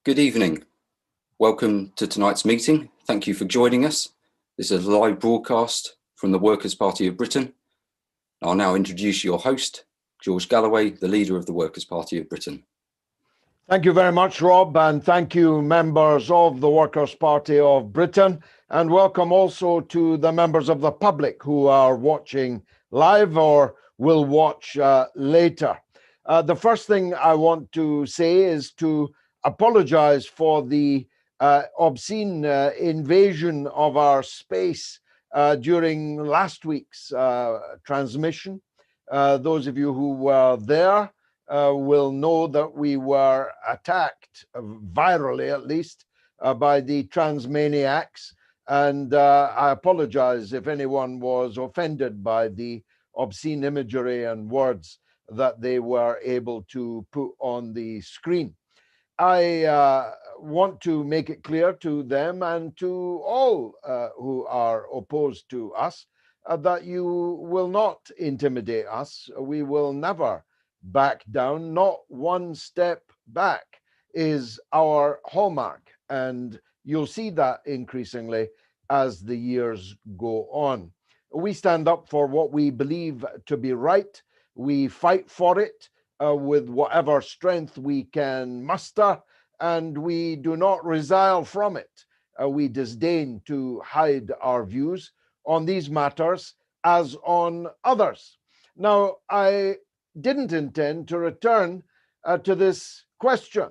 Good evening. Welcome to tonight's meeting. Thank you for joining us. This is a live broadcast from the Workers' Party of Britain. I'll now introduce your host, George Galloway, the leader of the Workers' Party of Britain. Thank you very much, Rob, and thank you, members of the Workers' Party of Britain, and welcome also to the members of the public who are watching live or will watch later. The first thing I want to say is to apologize for the obscene invasion of our space during last week's transmission. Those of you who were there will know that we were attacked, virally at least, by the transmaniacs. And I apologize if anyone was offended by the obscene imagery and words that they were able to put on the screen. I want to make it clear to them and to all who are opposed to us that you will not intimidate us. We will never back down. Not one step back is our hallmark, and you'll see that increasingly as the years go on. We stand up for what we believe to be right. We fight for it with whatever strength we can muster, and we do not resile from it. We disdain to hide our views on these matters as on others. Now, I didn't intend to return to this question,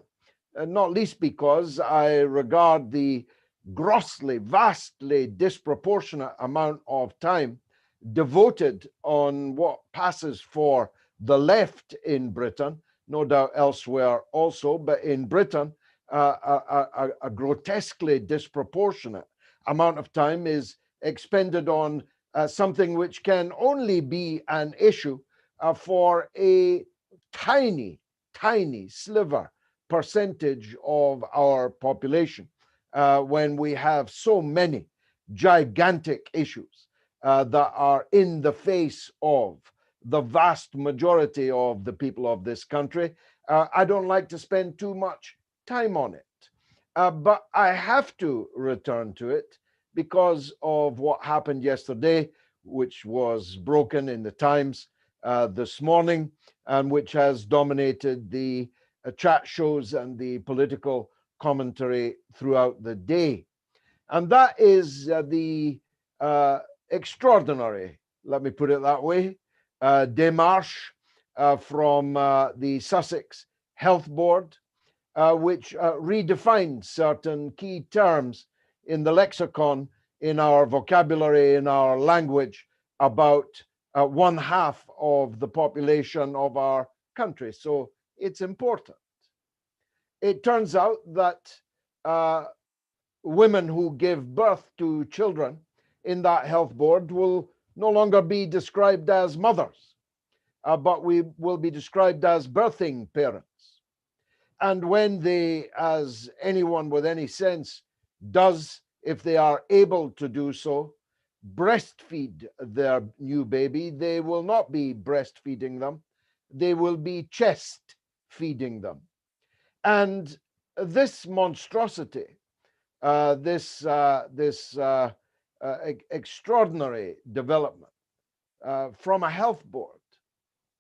not least because I regard the grossly, vastly disproportionate amount of time devoted on what passes for the left in Britain, no doubt elsewhere also, but in Britain, a grotesquely disproportionate amount of time is expended on something which can only be an issue for a tiny, tiny sliver percentage of our population, when we have so many gigantic issues that are in the face of the vast majority of the people of this country. I don't like to spend too much time on it, but I have to return to it because of what happened yesterday, which was broken in the Times this morning, and which has dominated the chat shows and the political commentary throughout the day. And that is the extraordinary, let me put it that way, démarche from the Sussex Health Board, which redefined certain key terms in the lexicon, in our vocabulary, in our language, about one half of the population of our country. So it's important. It turns out that women who give birth to children in that health board will no longer be described as mothers, but we will be described as birthing parents. And when they, as anyone with any sense does, if they are able to do so, breastfeed their new baby, they will not be breastfeeding them, they will be chest feeding them. And this monstrosity, this extraordinary development from a health board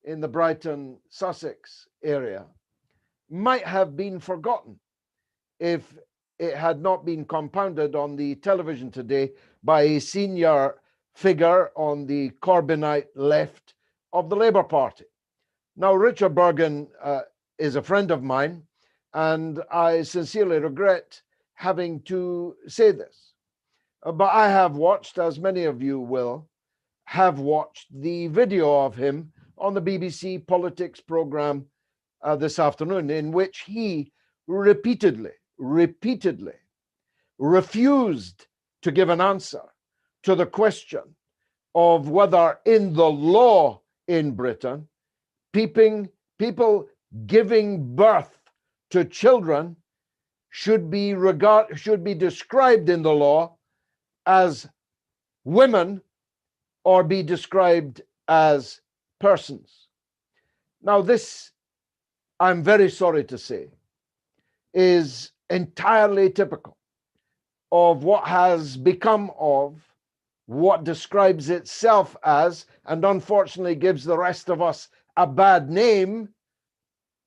in the Brighton, Sussex area might have been forgotten if it had not been compounded on the television today by a senior figure on the Corbynite left of the Labour Party. Now, Richard Bergen is a friend of mine, and I sincerely regret having to say this. But I have watched, as many of you will, have watched the video of him on the BBC Politics programme this afternoon, in which he repeatedly refused to give an answer to the question of whether in the law in Britain, people giving birth to children should be described in the law as women or be described as persons. Now, this, I'm very sorry to say, is entirely typical of what has become of what describes itself as, and unfortunately gives the rest of us a bad name,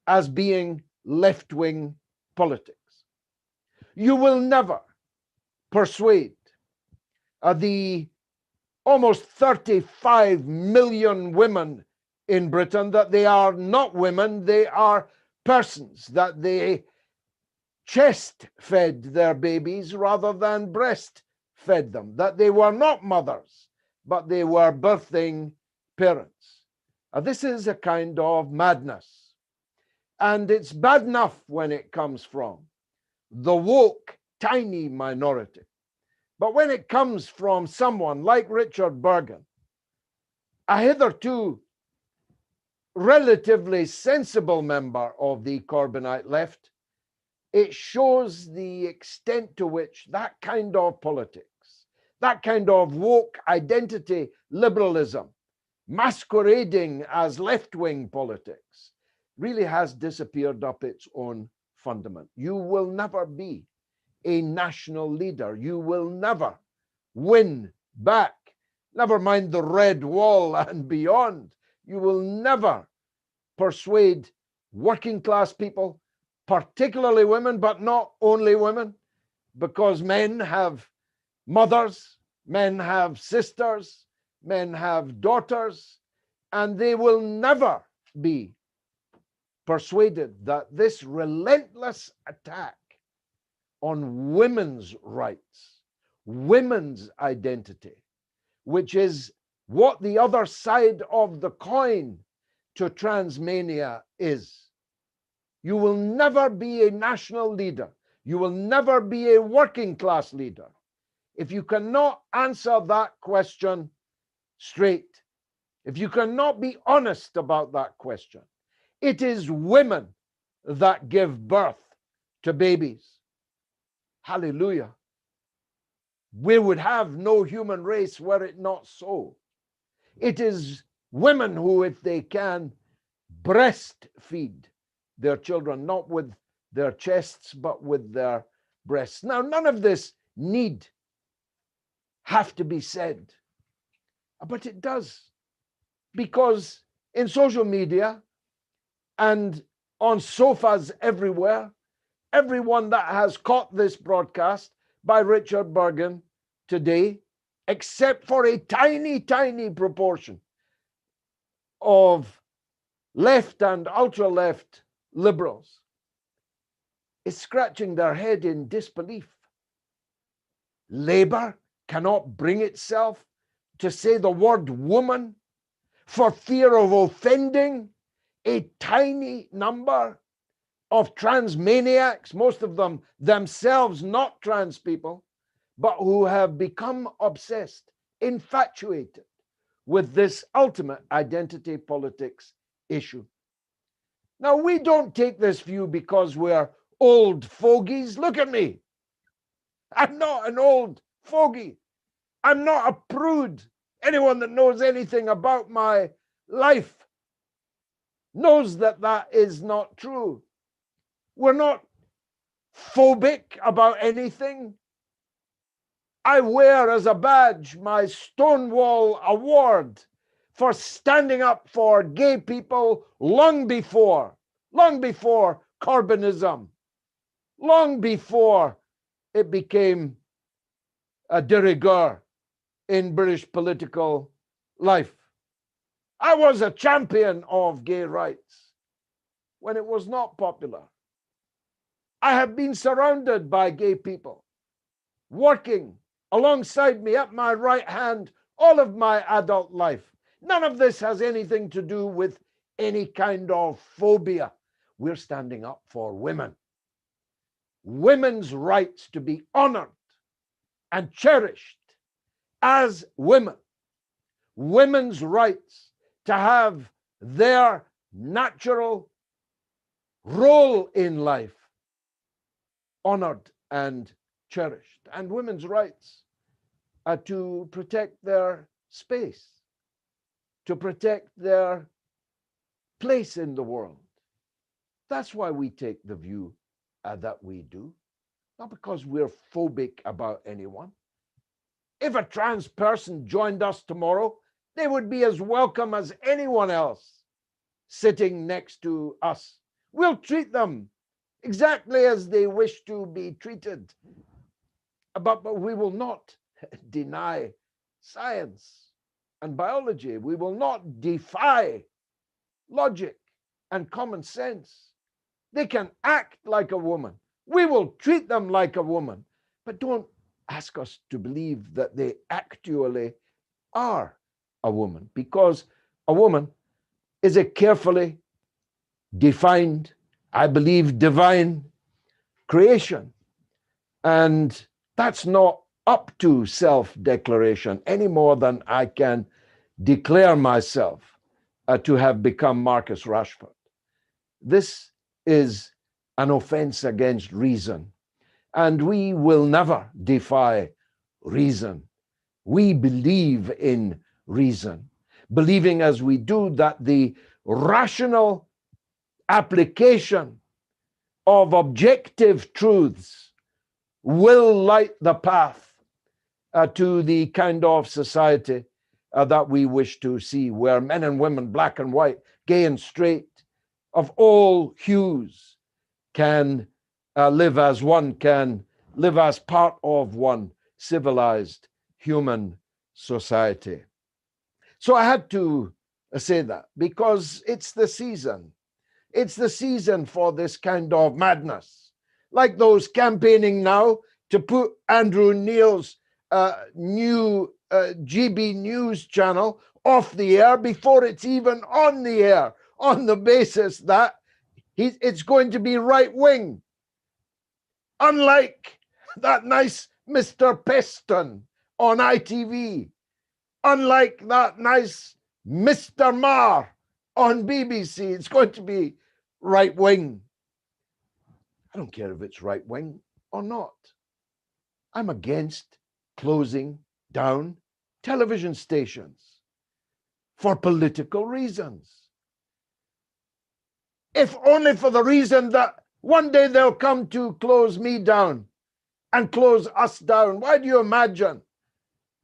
as being left-wing politics. You will never persuade the almost 35 million women in Britain that they are not women, they are persons, that they chest fed their babies rather than breast fed them, that they were not mothers, but they were birthing parents. This is a kind of madness. And it's bad enough when it comes from the woke, tiny minority. But when it comes from someone like Richard Bergen, a hitherto relatively sensible member of the Corbynite left, it shows the extent to which that kind of politics, that kind of woke identity liberalism, masquerading as left-wing politics, really has disappeared up its own fundament. You will never be a national leader. You will never win back, never mind the red wall and beyond. You will never persuade working class people, particularly women, but not only women, because men have mothers, men have sisters, men have daughters, and they will never be persuaded that this relentless attack on women's rights, women's identity, which is what the other side of the coin to transmania is. You will never be a national leader. You will never be a working class leader if you cannot answer that question straight, if you cannot be honest about that question. It is women that give birth to babies. Hallelujah. We would have no human race were it not so. It is women who, if they can, breastfeed their children, not with their chests, but with their breasts. Now, none of this need have to be said, but it does, because in social media and on sofas everywhere, everyone that has caught this broadcast by Richard Bergen today, except for a tiny, tiny proportion of left and ultra-left liberals, is scratching their head in disbelief. Labour cannot bring itself to say the word woman for fear of offending a tiny number of trans maniacs, most of them themselves not trans people, but who have become obsessed, infatuated with this ultimate identity politics issue. Now, we don't take this view because we're old fogies. Look at me. I'm not an old fogey. I'm not a prude. Anyone that knows anything about my life knows that that is not true. We're not phobic about anything. I wear as a badge my Stonewall Award for standing up for gay people long before Corbynism, long before it became a de rigueur in British political life. I was a champion of gay rights when it was not popular. I have been surrounded by gay people, working alongside me at my right hand all of my adult life. None of this has anything to do with any kind of phobia. We're standing up for women. Women's rights to be honored and cherished as women. Women's rights to have their natural role in life honored and cherished. And women's rights are to protect their space, to protect their place in the world. That's why we take the view that we do. not because we're phobic about anyone. If a trans person joined us tomorrow, they would be as welcome as anyone else sitting next to us. We'll treat them exactly as they wish to be treated. But we will not deny science and biology. We will not defy logic and common sense. They can act like a woman. We will treat them like a woman. But don't ask us to believe that they actually are a woman, because a woman is a carefully defined, I believe, divine creation. And that's not up to self-declaration any more than I can declare myself to have become Marcus Rashford. This is an offense against reason, and we will never defy reason. We believe in reason, believing as we do that the rational application of objective truths will light the path to the kind of society that we wish to see, where men and women, black and white, gay and straight, of all hues, can live as one, can live as part of one civilized human society. So I had to say that because it's the season. It's the season for this kind of madness, like those campaigning now to put Andrew Neil's new GB News channel off the air before it's even on the air, on the basis that it's going to be right wing. Unlike that nice Mr. Peston on ITV, unlike that nice Mr. Marr on BBC, it's going to be right wing. I don't care if it's right wing or not. I'm against closing down television stations for political reasons. If only for the reason that one day they'll come to close me down and close us down. Why do you imagine,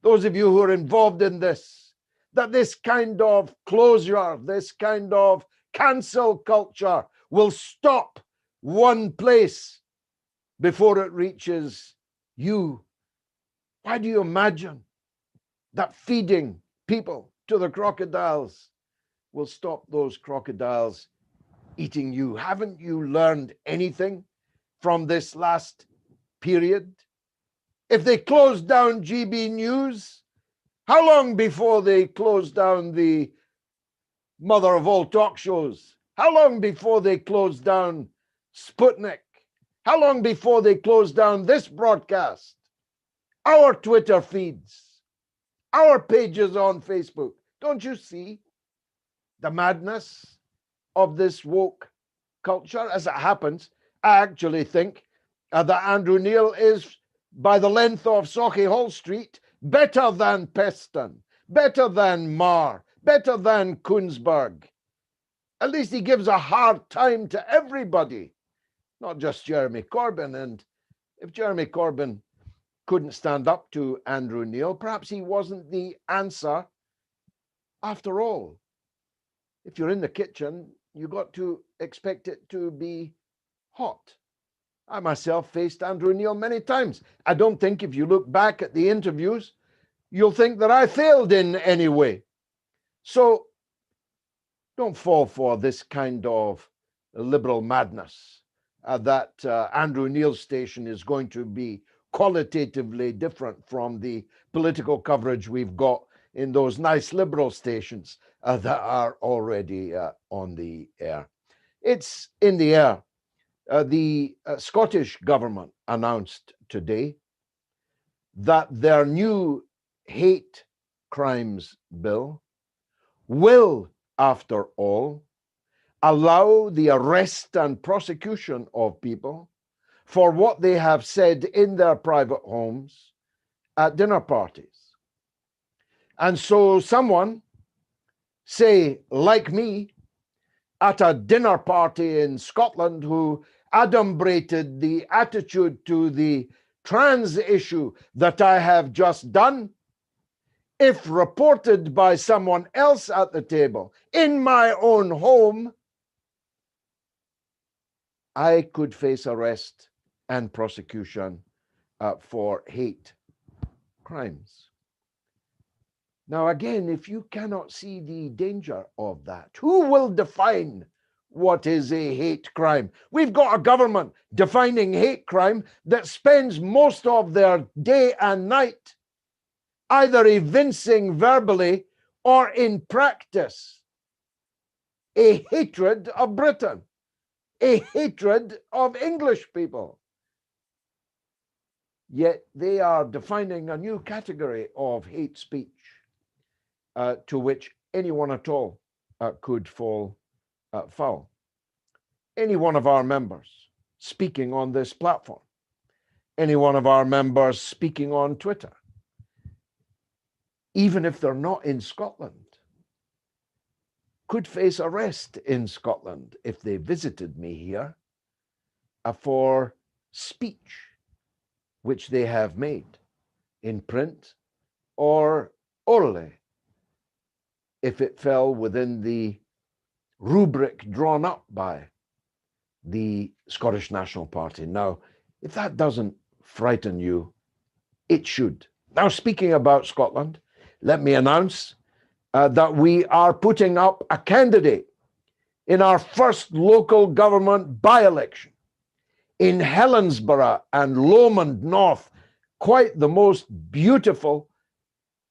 those of you who are involved in this, that this kind of closure, this kind of cancel culture will stop one place before it reaches you? Why do you imagine that feeding people to the crocodiles will stop those crocodiles eating you? Haven't you learned anything from this last period? If they close down GB News, how long before they close down the mother of all talk shows? How long before they close down Sputnik? How long before they close down this broadcast, our Twitter feeds, our pages on Facebook? Don't you see the madness of this woke culture? As it happens, I actually think that Andrew Neil is, by the length of Sauchiehall Street, better than Peston, better than Marr, better than Koonsberg. At least he gives a hard time to everybody, not just Jeremy Corbyn. And if Jeremy Corbyn couldn't stand up to Andrew Neil, perhaps he wasn't the answer after all. If you're in the kitchen, you got to expect it to be hot. I myself faced Andrew Neil many times. I don't think if you look back at the interviews, you'll think that I failed in any way. So don't fall for this kind of liberal madness that Andrew Neil's station is going to be qualitatively different from the political coverage we've got in those nice liberal stations that are already on the air. It's in the air. The Scottish government announced today that their new hate crimes bill will, after all, allow the arrest and prosecution of people for what they have said in their private homes at dinner parties. And so someone, say like me, at a dinner party in Scotland, who adumbrated the attitude to the trans issue that I have just done, if reported by someone else at the table in my own home, I could face arrest and prosecution for hate crimes. Now, again, if you cannot see the danger of that, who will define what is a hate crime? We've got a government defining hate crime that spends most of their day and night either evincing verbally or in practice a hatred of Britain, a hatred of English people. Yet they are defining a new category of hate speech to which anyone at all could fall foul. Any one of our members speaking on this platform, any one of our members speaking on Twitter, even if they're not in Scotland, could face arrest in Scotland if they visited me here for speech which they have made in print or orally, if it fell within the rubric drawn up by the Scottish National Party. Now, if that doesn't frighten you, it should. Now, speaking about Scotland, let me announce that we are putting up a candidate in our first local government by-election in Helensburgh and Lomond North, quite the most beautiful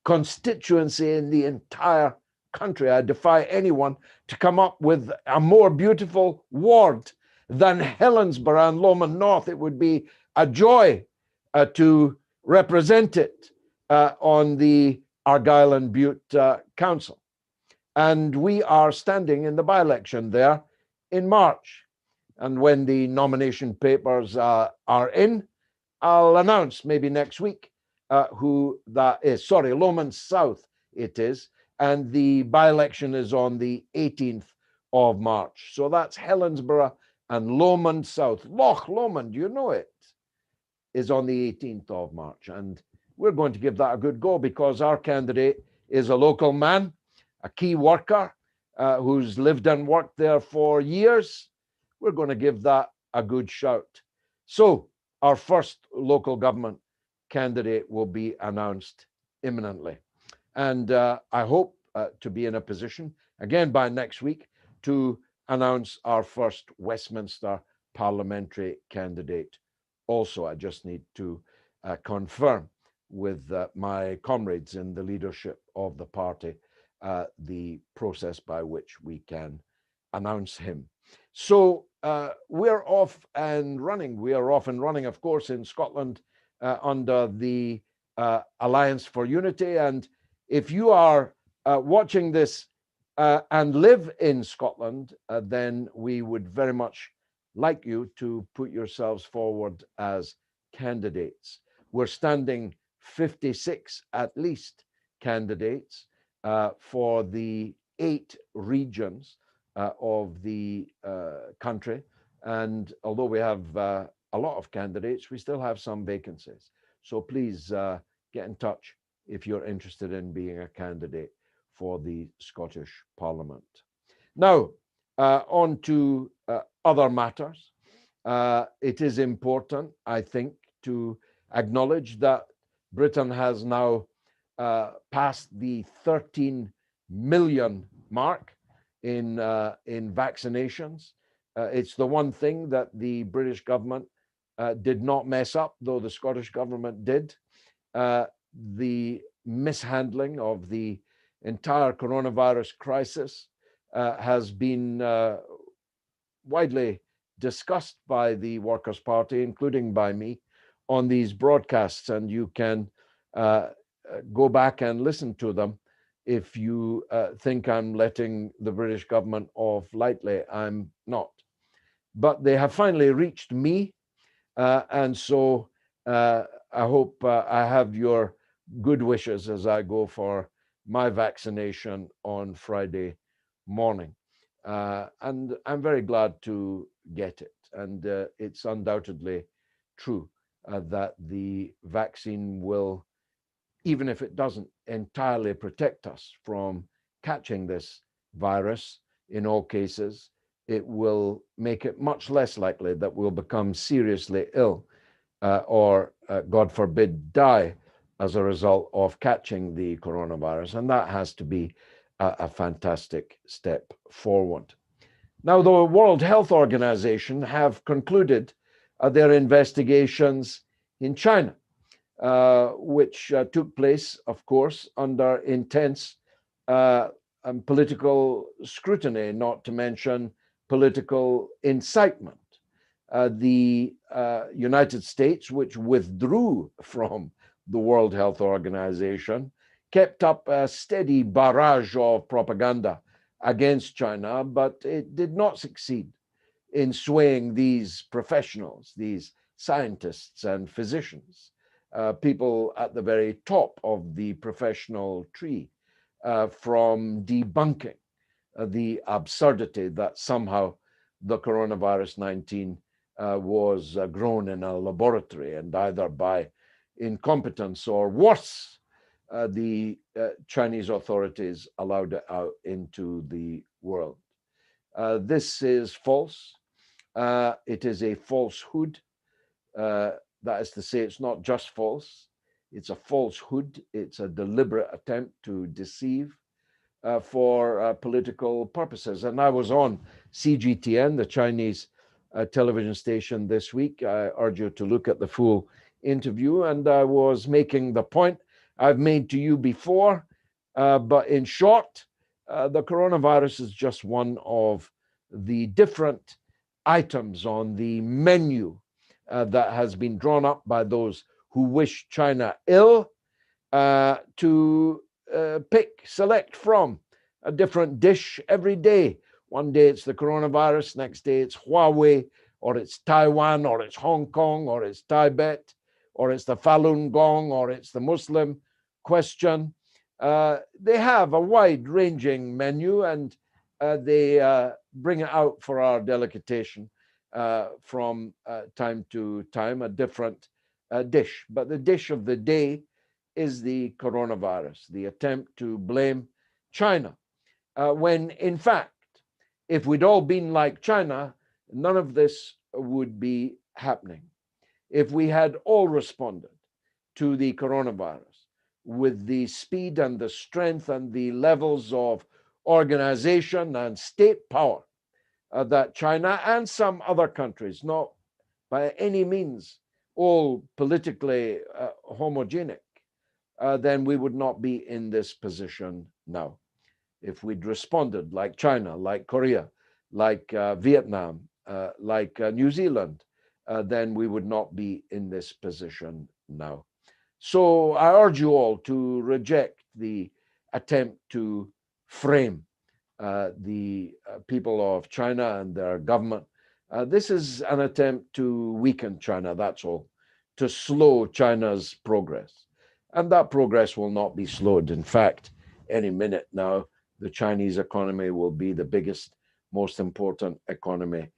constituency in the entire country. I defy anyone to come up with a more beautiful ward than Helensburgh and Lomond North. It would be a joy to represent it on the Argyll and Bute Council. And we are standing in the by-election there in March. And when the nomination papers are in, I'll announce maybe next week who that is. Sorry, Lomond South it is. And the by-election is on the 18th of March. So that's Helensburgh and Lomond South. Loch Lomond, you know it, is on the 18th of March. And we're going to give that a good go because our candidate is a local man, a key worker who's lived and worked there for years. We're going to give that a good shout. So our first local government candidate will be announced imminently. And I hope to be in a position, again by next week, to announce our first Westminster parliamentary candidate. Also, I just need to confirm with my comrades in the leadership of the party the process by which we can announce him. So we're off and running. We are off and running, of course, in Scotland under the Alliance for Unity. And if you are watching this and live in Scotland, then we would very much like you to put yourselves forward as candidates. We're standing 56 at least candidates for the 8 regions of the country. And although we have a lot of candidates, we still have some vacancies. So please get in touch if you're interested in being a candidate for the Scottish Parliament. Now, on to other matters. It is important, I think, to acknowledge that Britain has now passed the 13 million mark in vaccinations. It's the one thing that the British government did not mess up, though the Scottish government did. The mishandling of the entire coronavirus crisis has been widely discussed by the Workers' Party, including by me, on these broadcasts, and you can go back and listen to them if you think I'm letting the British government off lightly. I'm not. But they have finally reached me, and so I hope I have your good wishes as I go for my vaccination on Friday morning. And I'm very glad to get it. and it's undoubtedly true that the vaccine will, even if it doesn't entirely protect us from catching this virus, in all cases, it will make it much less likely that we'll become seriously ill or, God forbid, die as a result of catching the coronavirus. And that has to be a fantastic step forward. Now, the World Health Organization have concluded their investigations in China, which took place, of course, under intense political scrutiny, not to mention political incitement. The United States, which withdrew from the World Health Organization, kept up a steady barrage of propaganda against China, but it did not succeed in swaying these professionals, these scientists and physicians, people at the very top of the professional tree, from debunking the absurdity that somehow the coronavirus 19 was grown in a laboratory, and either by incompetence or worse, the Chinese authorities allowed it out into the world. This is false. It is a falsehood. That is to say, it's not just false, it's a falsehood. It's a deliberate attempt to deceive for political purposes. And I was on CGTN, the Chinese television station, this week. I urge you to look at the full interview. And I was making the point I've made to you before, but in short, the coronavirus is just one of the different items on the menu that has been drawn up by those who wish China ill to select from a different dish every day. One day it's the coronavirus, next day it's Huawei, or it's Taiwan, or it's Hong Kong, or it's Tibet, or it's the Falun Gong, or it's the Muslim question. They have a wide-ranging menu, and they bring it out for our delectation from time to time, a different dish. But the dish of the day is the coronavirus, the attempt to blame China, when in fact, if we'd all been like China, none of this would be happening. If we had all responded to the coronavirus with the speed and the strength and the levels of organization and state power that China and some other countries, not by any means all politically homogenic, then we would not be in this position now. If we'd responded like China, like Korea, like Vietnam, like New Zealand, then we would not be in this position now. So I urge you all to reject the attempt to frame the people of China and their government. This is an attempt to weaken China, that's all, to slow China's progress. And that progress will not be slowed. In fact, any minute now, the Chinese economy will be the biggest, most important economy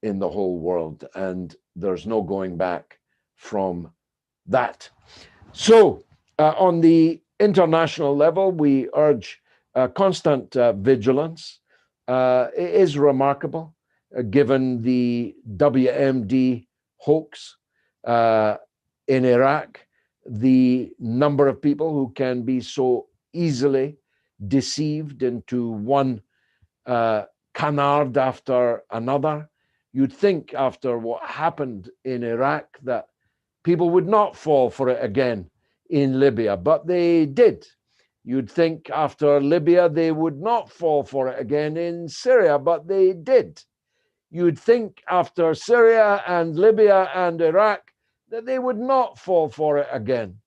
in the whole world. And there's no going back from that. So on the international level, we urge constant vigilance. It is remarkable, given the WMD hoax in Iraq, the number of people who can be so easily deceived into one canard after another. You'd think after what happened in Iraq that people would not fall for it again in Libya, but they did. You'd think after Libya they would not fall for it again in Syria, but they did. You'd think after Syria and Libya and Iraq that they would not fall for it again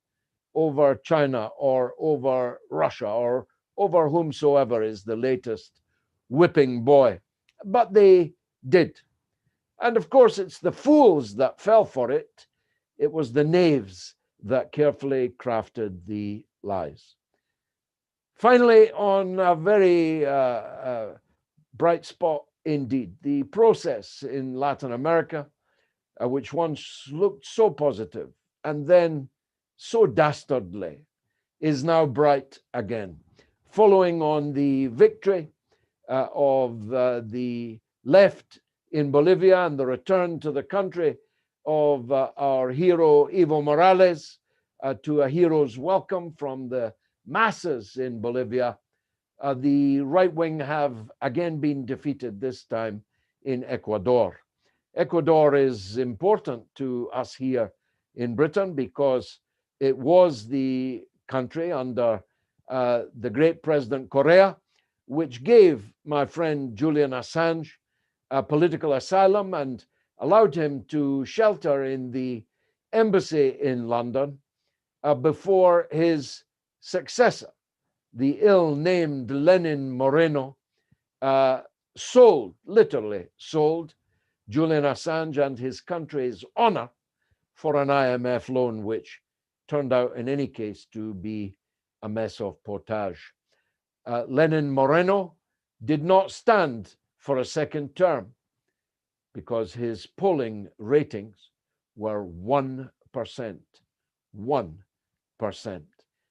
over China or over Russia or over whomsoever is the latest whipping boy. But they did. And of course, it's the fools that fell for it. It was the knaves that carefully crafted the lies. Finally, on a very bright spot indeed. The process in Latin America, which once looked so positive and then so dastardly, is now bright again, following on the victory of the left in Bolivia and the return to the country of our hero Evo Morales, to a hero's welcome from the masses in Bolivia. The right wing have again been defeated, this time in Ecuador. Ecuador is important to us here in Britain because it was the country under the great President Correa, which gave my friend Julian Assange political asylum and allowed him to shelter in the embassy in London before his successor, the ill-named Lenin Moreno, literally sold Julian Assange and his country's honor for an IMF loan, which turned out in any case to be a mess of potage. Lenin Moreno did not stand for a second term because his polling ratings were 1%. 1%.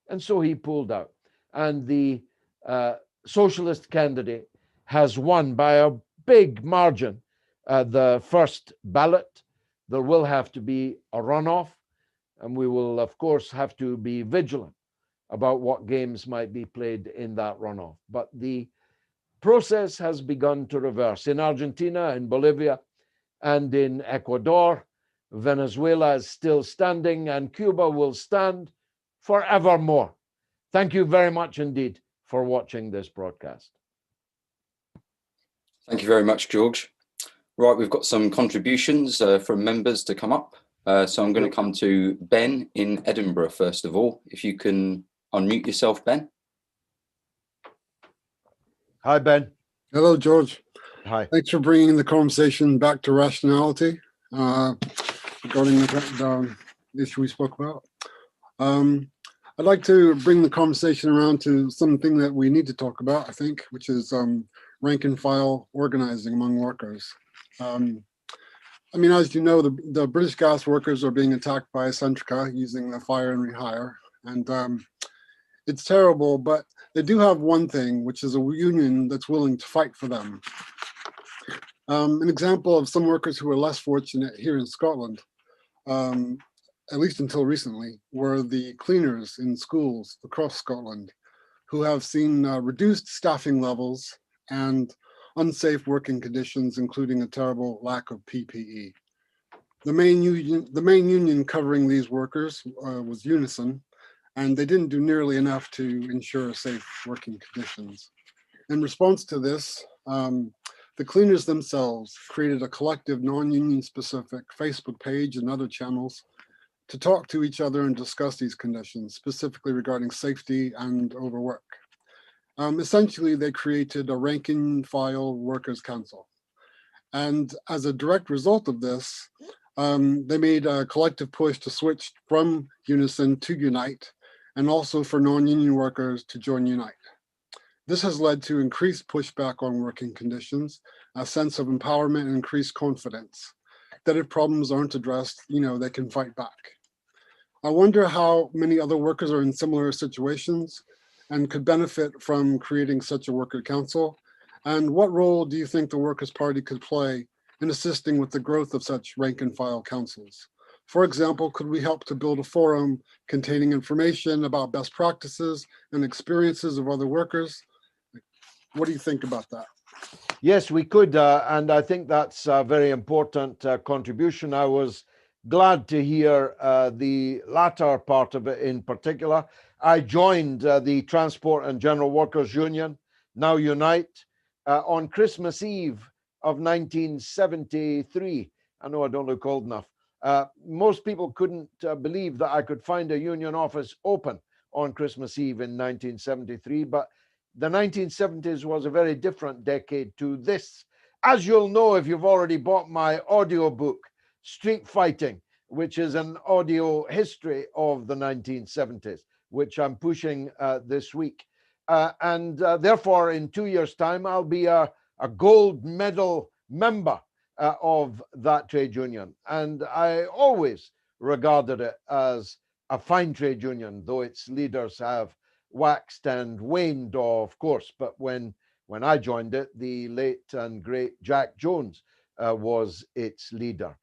And so he pulled out. And the socialist candidate has won by a big margin the first ballot. There will have to be a runoff, and we will, of course, have to be vigilant about what games might be played in that runoff. But the process has begun to reverse. In Argentina, in Bolivia, and in Ecuador, Venezuela is still standing, and Cuba will stand forevermore. Thank you very much indeed for watching this broadcast. Thank you very much, George. Right, we've got some contributions from members to come up. So I'm going to come to Ben in Edinburgh, first of all. If you can unmute yourself, Ben. Hi, Ben. Hello, George. Hi. Thanks for bringing the conversation back to rationality regarding the issue we spoke about. I'd like to bring the conversation around to something that we need to talk about, I think, which is rank and file organizing among workers. I mean, as you know, the British gas workers are being attacked by Centrica using the fire and rehire. And it's terrible, but they do have one thing, which is a union that's willing to fight for them. An example of some workers who are less fortunate here in Scotland, at least until recently, were the cleaners in schools across Scotland, who have seen reduced staffing levels and unsafe working conditions, including a terrible lack of PPE. The main union covering these workers was Unison, and they didn't do nearly enough to ensure safe working conditions. In response to this, the cleaners themselves created a collective non-union specific Facebook page and other channels to talk to each other and discuss these conditions, specifically regarding safety and overwork. Essentially, they created a rank and file workers' council. And as a direct result of this, they made a collective push to switch from Unison to Unite, and also for non-union workers to join Unite. This has led to increased pushback on working conditions, a sense of empowerment and increased confidence that if problems aren't addressed, they can fight back. I wonder how many other workers are in similar situations and could benefit from creating such a worker council. And what role do you think the Workers' Party could play in assisting with the growth of such rank and file councils? For example, could we help to build a forum containing information about best practices and experiences of other workers? What do you think about that? Yes, we could, and I think that's a very important contribution. I was glad to hear the latter part of it in particular. I joined the Transport and General Workers Union, now Unite, on Christmas Eve of 1973. I know I don't look old enough. Most people couldn't believe that I could find a union office open on Christmas Eve in 1973, but the 1970s was a very different decade to this. As you'll know if you've already bought my audio book, Street Fighting, which is an audio history of the 1970s, which I'm pushing this week. And therefore, in 2 years' time, I'll be a a gold medal member of that trade union. And I always regarded it as a fine trade union, though its leaders have waxed and waned, of course. But when I joined it, the late and great Jack Jones was its leader.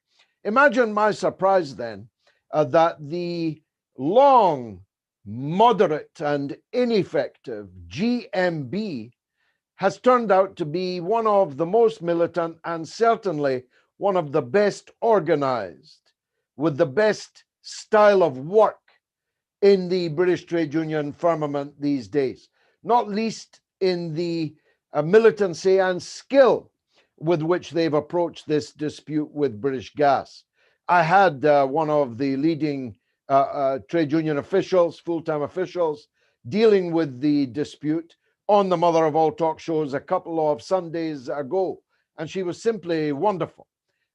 Imagine my surprise then that the long, moderate and ineffective GMB has turned out to be one of the most militant and certainly one of the best organized, with the best style of work in the British trade union firmament these days, not least in the militancy and skill with which they've approached this dispute with British Gas. I had one of the leading trade union officials, full-time officials, dealing with the dispute on the Mother of All talk shows a couple of Sundays ago, and she was simply wonderful.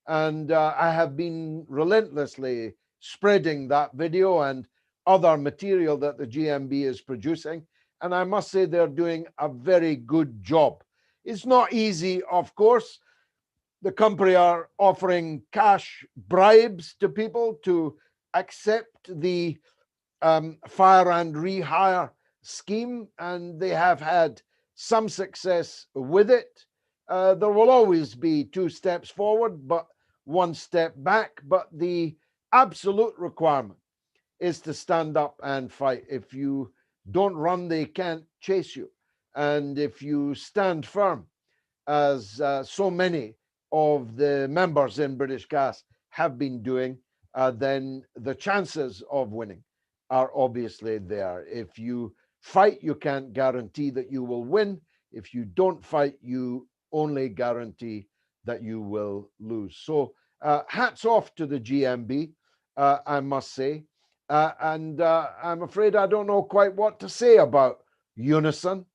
And I have been relentlessly spreading that video and other material that the GMB is producing, and I must say they're doing a very good job. It's not easy, of course. The company are offering cash bribes to people to accept the fire and rehire scheme, and they have had some success with it. There will always be 2 steps forward, but 1 step back. But the absolute requirement is to stand up and fight. If you don't run, they can't chase you. And if you stand firm, as so many of the members in British Gas have been doing, then the chances of winning are obviously there. If you fight, you can't guarantee that you will win. If you don't fight, you only guarantee that you will lose. So hats off to the GMB, I must say. And I'm afraid I don't know quite what to say about Unison.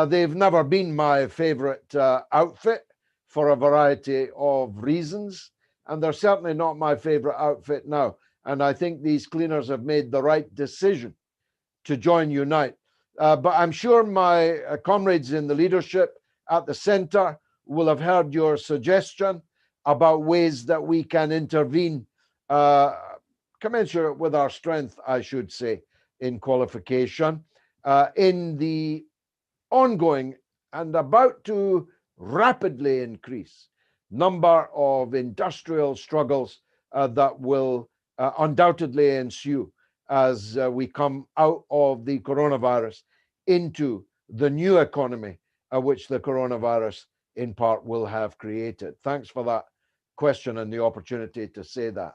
They've never been my favorite outfit for a variety of reasons, and they're certainly not my favorite outfit now. And I think these cleaners have made the right decision to join Unite. But I'm sure my comrades in the leadership at the centre will have heard your suggestion about ways that we can intervene, commensurate with our strength, I should say, in qualification, in the ongoing and about to rapidly increase number of industrial struggles that will undoubtedly ensue as we come out of the coronavirus into the new economy which the coronavirus in part will have created. Thanks for that question and the opportunity to say that.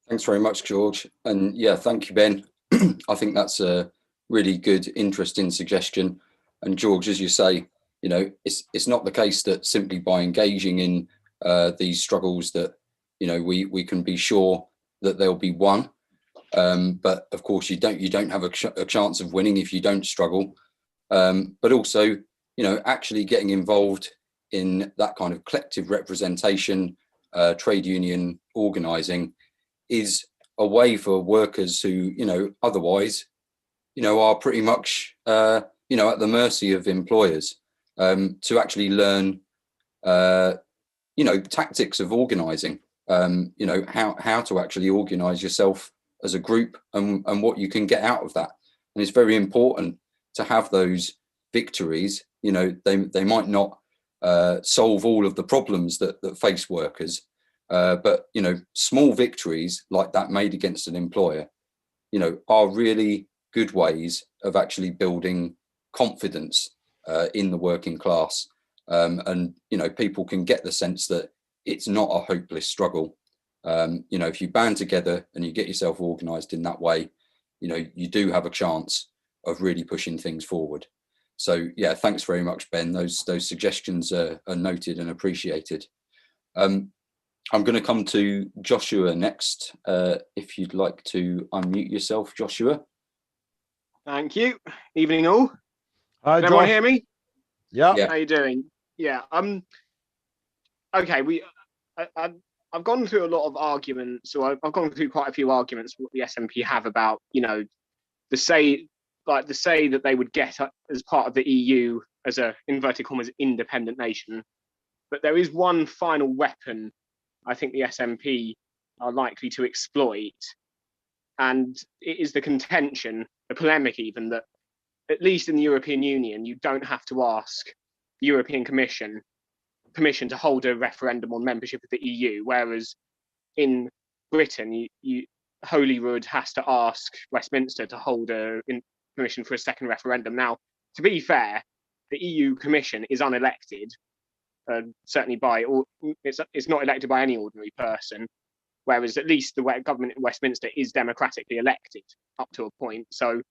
Thanks very much, George. And yeah, thank you, Ben. I think that's a really good, interesting suggestion. And George, as you say, you know, it's not the case that simply by engaging in these struggles that, you know, we can be sure that they'll be won. But of course, you don't have a chance of winning if you don't struggle. But also, you know, actually getting involved in that kind of collective representation, trade union organising, is a way for workers who, you know, otherwise, you know, are pretty much, you know, at the mercy of employers, to actually learn, you know, tactics of organising, you know, how to actually organise yourself as a group and what you can get out of that. And it's very important to have those victories. You know, they might not solve all of the problems that face workers, but, you know, small victories like that made against an employer, you know, are really good ways of actually building confidence in the working class. And, you know, people can get the sense that it's not a hopeless struggle. You know, if you band together and you get yourself organised in that way, you know, you do have a chance of really pushing things forward. So, yeah, thanks very much, Ben. Those suggestions are noted and appreciated. I'm going to come to Joshua next. If you'd like to unmute yourself, Joshua. Thank you. Evening all. Hi, Can everyone Josh. hear me? Yeah. How you doing? Yeah. Okay. I've gone through a lot of arguments, so I've gone through quite a few arguments what the SNP have about, you know, the say that they would get as part of the EU as a inverted commas independent nation. But there is one final weapon I think the SNP are likely to exploit, and it is the contention, the polemic even, that at least in the European Union, you don't have to ask the European Commission permission to hold a referendum on membership of the EU, whereas in Britain, Holyrood has to ask Westminster to hold permission for a second referendum. Now, to be fair, the EU Commission is unelected, certainly it's not elected by any ordinary person, whereas at least the government in Westminster is democratically elected up to a point. So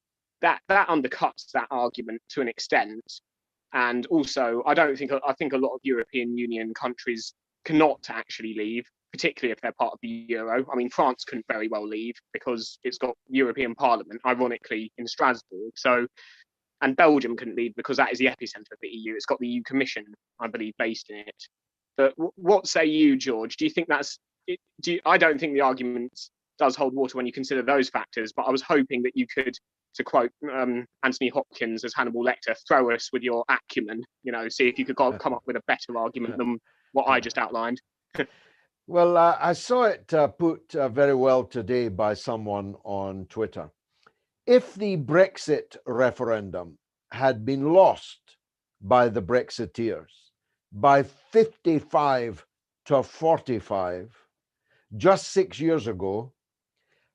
that undercuts that argument to an extent. And also, I think a lot of European Union countries cannot actually leave, particularly if they're part of the Euro. I mean, France couldn't very well leave because it's got European Parliament, ironically, in Strasbourg. So, and Belgium couldn't leave because that is the epicenter of the EU. It's got the EU Commission, I believe, based in it. But what say you, George? Do you think that's it? I don't think the argument does hold water when you consider those factors, but I was hoping that you could, to quote Anthony Hopkins as Hannibal Lecter, throw us with your acumen, see if you could come up with a better argument than what I just outlined. Well, I saw it put very well today by someone on Twitter. If the Brexit referendum had been lost by the Brexiteers by 55 to 45 just 6 years ago,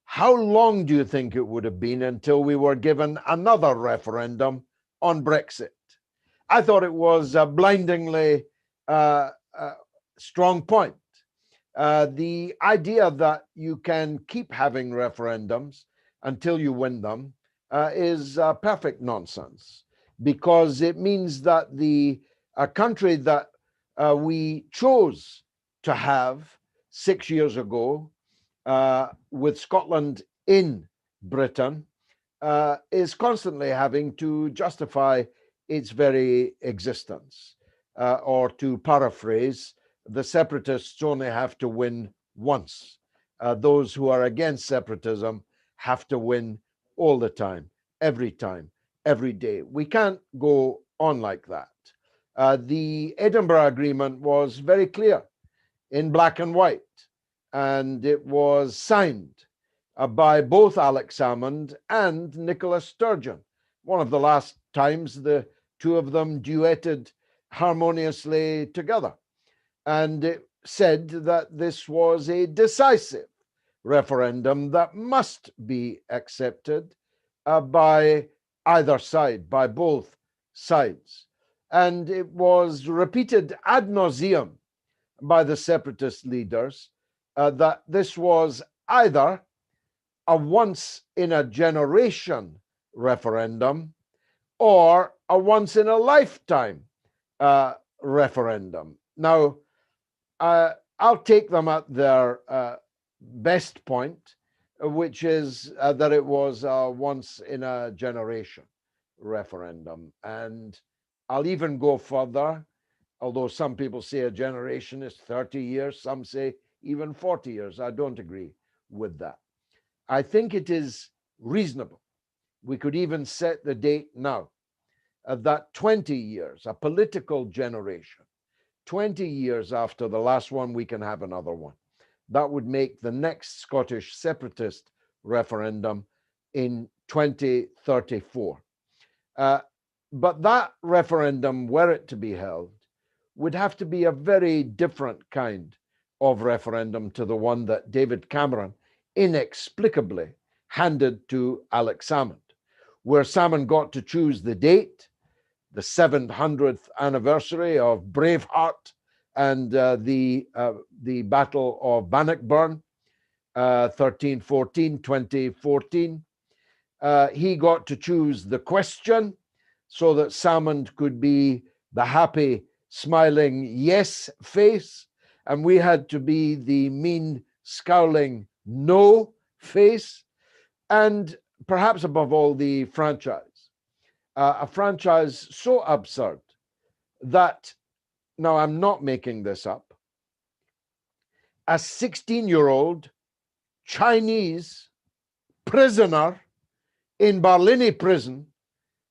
how long do you think it would have been until we were given another referendum on Brexit? I thought it was a blindingly strong point. The idea that you can keep having referendums until you win them is perfect nonsense, because it means that the country that we chose to have 6 years ago with Scotland in Britain is constantly having to justify its very existence. Or to paraphrase, the separatists only have to win once. Those who are against separatism have to win all the time, every day. We can't go on like that. The Edinburgh Agreement was very clear in black and white, and it was signed by both Alex Salmond and Nicola Sturgeon. One of the last times the two of them duetted harmoniously together. And it said that this was a decisive referendum that must be accepted by either side, by both sides. And it was repeated ad nauseum by the separatist leaders that this was either a once-in-a-generation referendum or a once-in-a-lifetime referendum. Now, I'll take them at their best point, which is that it was a once-in-a-generation referendum. And I'll even go further, although some people say a generation is 30 years, some say even 40 years. I don't agree with that. I think it is reasonable. We could even set the date now, that 20 years, a political generation, 20 years after the last one, we can have another one. That would make the next Scottish separatist referendum in 2034. But that referendum, were it to be held, would have to be a very different kind of referendum to the one that David Cameron inexplicably handed to Alex Salmond, where Salmond got to choose the date, the 700th anniversary of Braveheart and the Battle of Bannockburn, 2014. He got to choose the question so that Salmond could be the happy, smiling yes face, and we had to be the mean, scowling no face, and perhaps above all, the franchise. A franchise so absurd that, now I'm not making this up, a 16-year-old Chinese prisoner in Barlinnie prison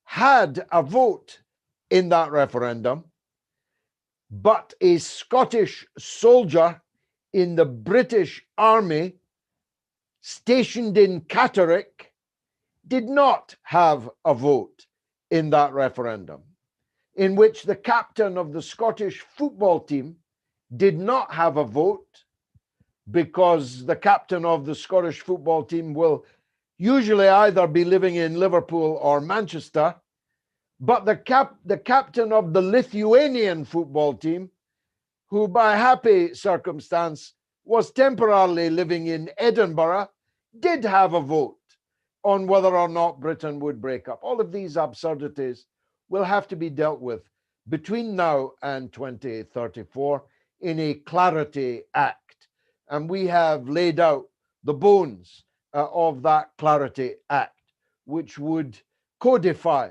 had a vote in that referendum, but a Scottish soldier in the British Army stationed in Catterick did not have a vote in that referendum, in which the captain of the Scottish football team did not have a vote, because the captain of the Scottish football team will usually either be living in Liverpool or Manchester, but the captain of the Lithuanian football team, who by happy circumstance was temporarily living in Edinburgh, did have a vote on whether or not Britain would break up. All of these absurdities will have to be dealt with between now and 2034 in a Clarity Act. And we have laid out the bones of that Clarity Act, which would codify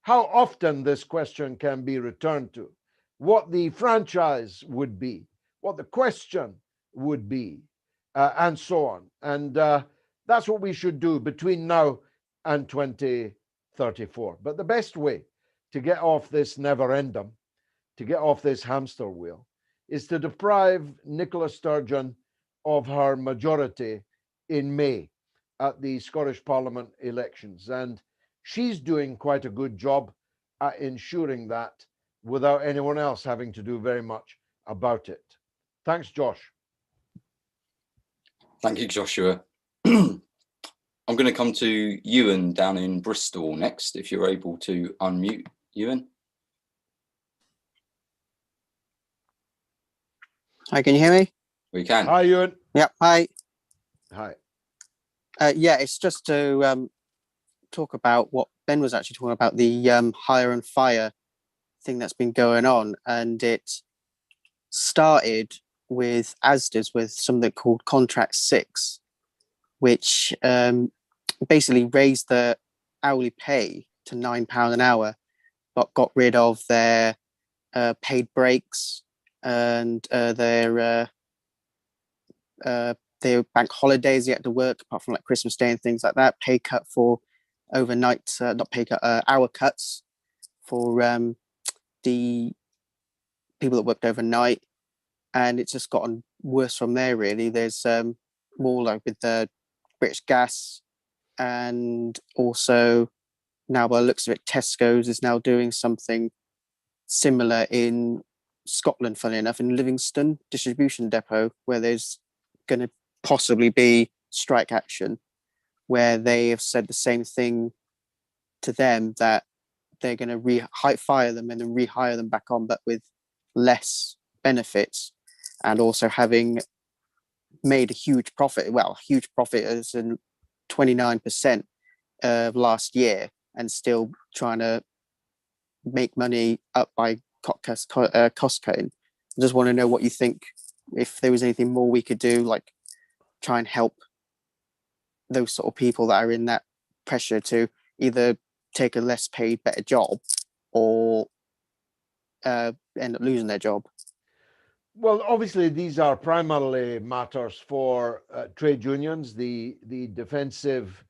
how often this question can be returned to, what the franchise would be, what the question would be, and so on. And that's what we should do between now and 2034. But the best way to get off this never-endum, to get off this hamster wheel, is to deprive Nicola Sturgeon of her majority in May at the Scottish Parliament elections. And she's doing quite a good job at ensuring that without anyone else having to do very much about it. Thanks, Josh. Thank you, Joshua. I'm going to come to Ewan down in Bristol next, if you're able to unmute, Ewan. Hi, can you hear me? We can. Hi, Ewan. Yeah, hi. Hi. Yeah, it's just to talk about what Ben was actually talking about, the hire and fire thing that's been going on. And it started with Asda's with something called Contract 6, which basically raised the hourly pay to £9 an hour, but got rid of their paid breaks and their bank holidays you had to work, apart from like Christmas Day and things like that. Pay cut for overnight, not pay cut, hour cuts for the people that worked overnight. And it's just gotten worse from there, really. There's more like with the British Gas, and also now by the looks of it, Tesco's is now doing something similar in Scotland, funny enough, in Livingston distribution depot, where there's going to possibly be strike action, where they have said the same thing to them, that they're going to fire them and then rehire them back on, but with less benefits, and also having made a huge profit. Well, huge profit as in 29% last year, and still trying to make money up by cost cutting. I just want to know what you think, if there was anything more we could do, like try and help those sort of people that are in that pressure to either take a less paid, better job, or end up losing their job. Well, obviously, these are primarily matters for trade unions, the defensive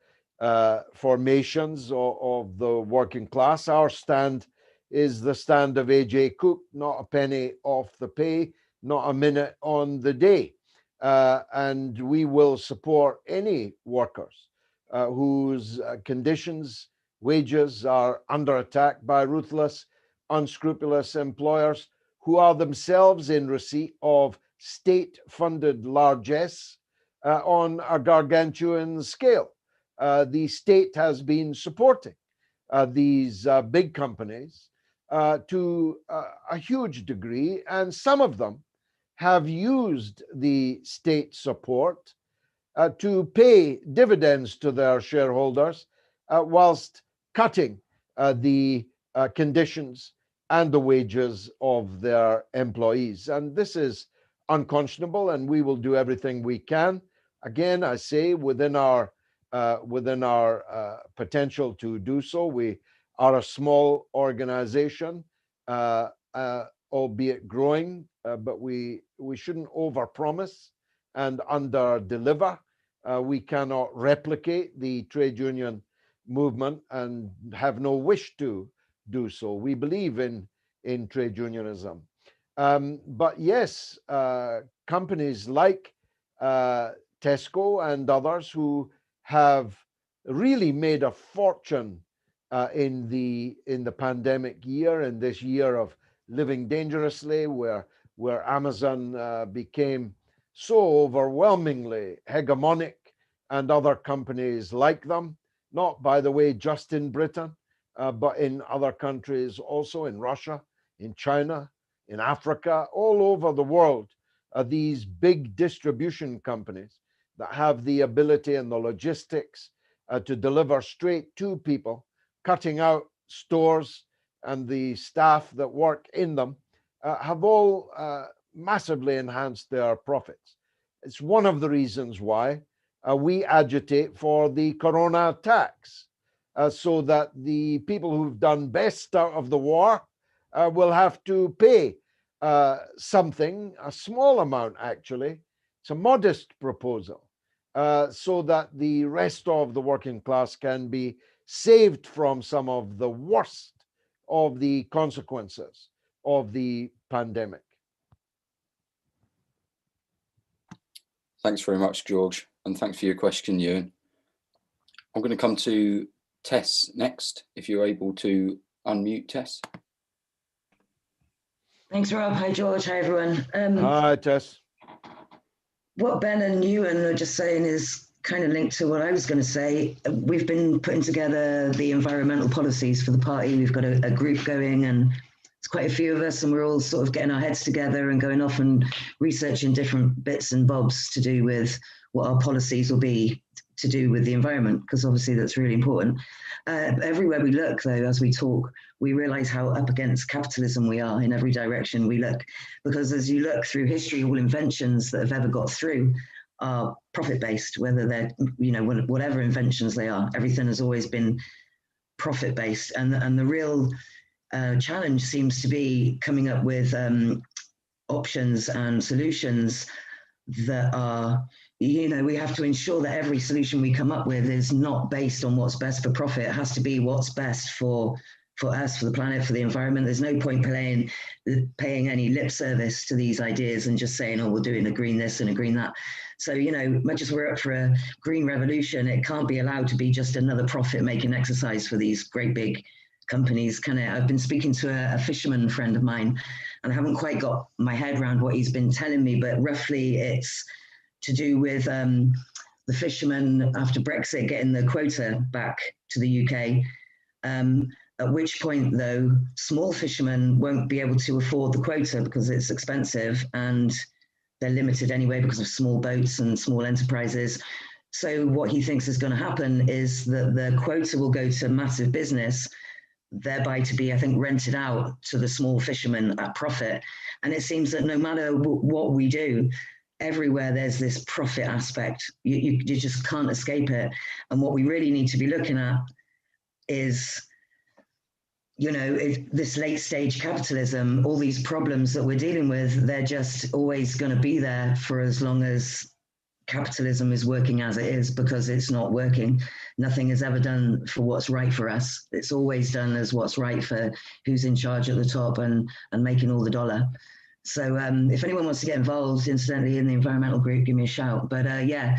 formations of the working class. Our stand is the stand of A.J. Cook, not a penny off the pay, not a minute on the day. And we will support any workers whose conditions, wages are under attack by ruthless, unscrupulous employers who are themselves in receipt of state-funded largesse on a gargantuan scale. The state has been supporting these big companies to a huge degree, and some of them have used the state support to pay dividends to their shareholders whilst cutting the conditions and the wages of their employees. And this is unconscionable, and we will do everything we can. Again, I say within our potential to do so. We are a small organization, albeit growing, but we shouldn't overpromise and under-deliver. We cannot replicate the trade union movement, and have no wish to do so. We believe in trade unionism. But yes, companies like Tesco and others who have really made a fortune in the pandemic year, in this year of living dangerously, where Amazon became so overwhelmingly hegemonic, and other companies like them, not, by the way, just in Britain, but in other countries also, in Russia, in China, in Africa, all over the world, these big distribution companies that have the ability and the logistics to deliver straight to people, cutting out stores and the staff that work in them, have all massively enhanced their profits. It's one of the reasons why we agitate for the corona tax, so that the people who've done best out of the war will have to pay something, a small amount actually. It's a modest proposal, so that the rest of the working class can be saved from some of the worst of the consequences of the pandemic. Thanks very much, George, and thanks for your question, Ewan. I'm going to come to Tess next, if you're able to unmute, Tess. Thanks, Rob. Hi, George. Hi, everyone. Hi, Tess. What Ben and Ewan are just saying is kind of linked to what I was going to say. We've been putting together the environmental policies for the party. We've got a group going, and it's quite a few of us, and we're all sort of getting our heads together and going off and researching different bits and bobs to do with what our policies will be to do with the environment, because obviously that's really important. Everywhere we look, though, as we talk, we realize how up against capitalism we are in every direction we look. Because as you look through history, all inventions that have ever got through are profit-based, whether they're, whatever inventions they are, everything has always been profit-based. And the real challenge seems to be coming up with options and solutions that are, we have to ensure that every solution we come up with is not based on what's best for profit. It has to be what's best for us, for the planet, for the environment. There's no point paying any lip service to these ideas and just saying, oh, we're doing a green this and a green that. So, much as we're up for a green revolution, it can't be allowed to be just another profit-making exercise for these great big companies. I've been speaking to a fisherman friend of mine, and I haven't quite got my head around what he's been telling me, but roughly it's to do with the fishermen after Brexit getting the quota back to the UK, at which point, though, small fishermen won't be able to afford the quota because it's expensive, and they're limited anyway because of small boats and small enterprises. So what he thinks is going to happen is that the quota will go to massive business, thereby to be, I think, rented out to the small fishermen at profit. And it seems that no matter what we do, everywhere there's this profit aspect. You just can't escape it. And what we really need to be looking at is, this late stage capitalism, all these problems that we're dealing with, they're just always going to be there for as long as capitalism is working as it is, because it's not working. Nothing is ever done for what's right for us. It's always done as what's right for who's in charge at the top and making all the dollar. So if anyone wants to get involved, incidentally, in the environmental group, give me a shout. But I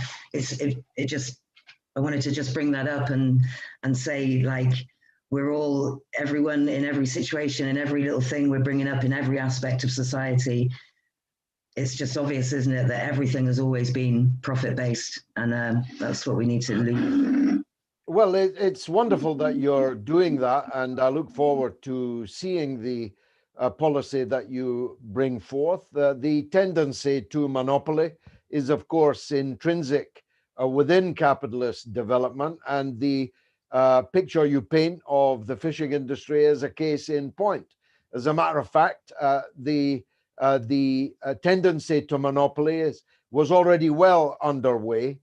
wanted to just bring that up and say, like, everyone in every situation, in every little thing we're bringing up in every aspect of society, it's just obvious, isn't it, that everything has always been profit-based, and that's what we need to lose. Well, it's wonderful that you're doing that, and I look forward to seeing the policy that you bring forth. The tendency to monopoly is, of course, intrinsic within capitalist development, and the picture you paint of the fishing industry is a case in point. As a matter of fact, the tendency to monopoly was already well underway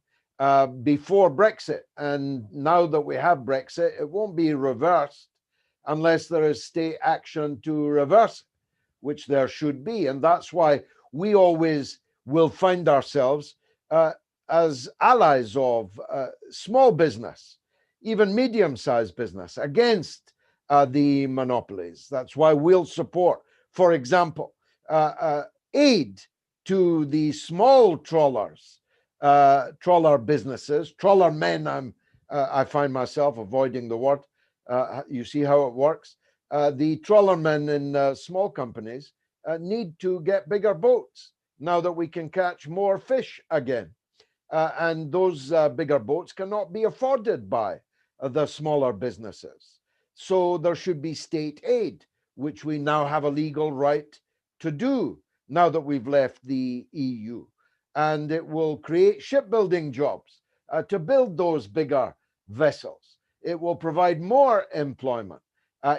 before Brexit. And now that we have Brexit, it won't be reversed unless there is state action to reverse it, which there should be. And that's why we always will find ourselves as allies of small business, even medium-sized business, against the monopolies. That's why we'll support, for example, aid to the small trawlers, trawler businesses, trawler men. I find myself avoiding the word. You see how it works. The trawler men in small companies need to get bigger boats now that we can catch more fish again. And those bigger boats cannot be afforded by the smaller businesses. So there should be state aid, which we now have a legal right to do now that we've left the EU. And it will create shipbuilding jobs to build those bigger vessels. It will provide more employment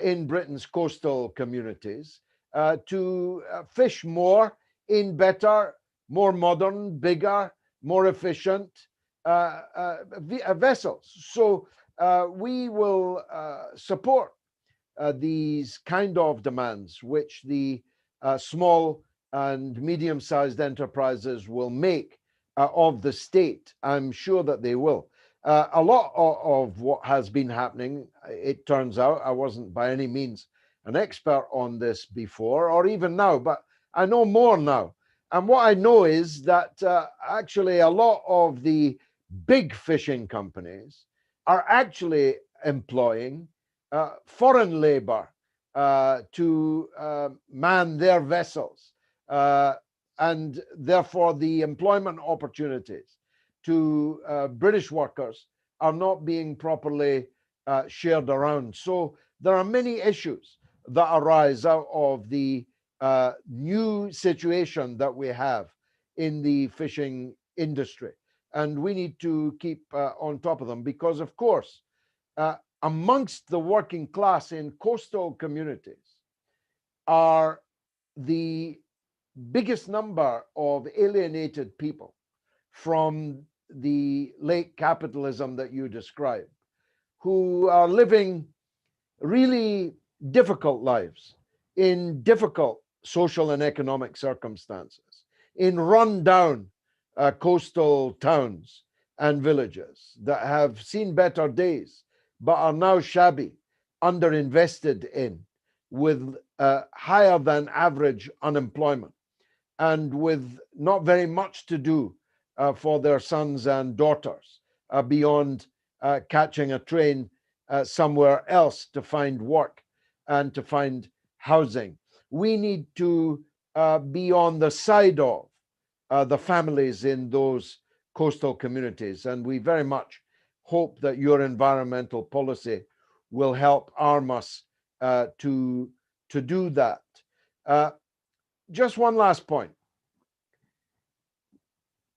in Britain's coastal communities to fish more in better, more modern, bigger, more efficient vessels. So we will support these kind of demands which the small and medium-sized enterprises will make of the state. I'm sure that they will. A lot of what has been happening, it turns out, I wasn't by any means an expert on this before or even now, but I know more now. And what I know is that actually a lot of the big fishing companies are actually employing foreign labor to man their vessels. And therefore the employment opportunities to British workers are not being properly shared around. So there are many issues that arise out of the new situation that we have in the fishing industry. And we need to keep on top of them because, of course, amongst the working class in coastal communities are the biggest number of alienated people from the late capitalism that you describe, who are living really difficult lives in difficult social and economic circumstances, in run-down coastal towns and villages that have seen better days, but are now shabby, underinvested in, with higher than average unemployment, and with not very much to do for their sons and daughters beyond catching a train somewhere else to find work and to find housing. We need to be on the side of the families in those coastal communities. And we very much hope that your environmental policy will help arm us to do that. Just one last point.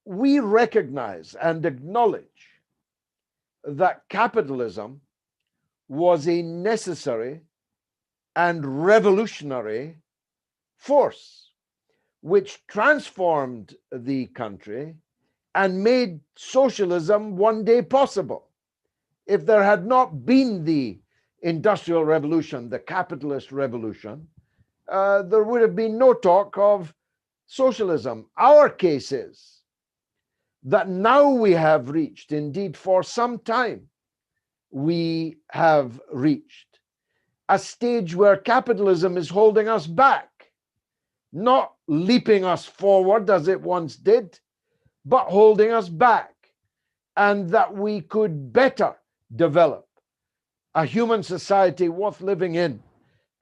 We recognize and acknowledge that capitalism was a necessary and revolutionary force which transformed the country and made socialism one day possible. If there had not been the Industrial Revolution, the capitalist revolution, there would have been no talk of socialism. Our case is that now we have reached, indeed for some time, we have reached a stage where capitalism is holding us back, not leaping us forward as it once did, but holding us back, and that we could better develop a human society worth living in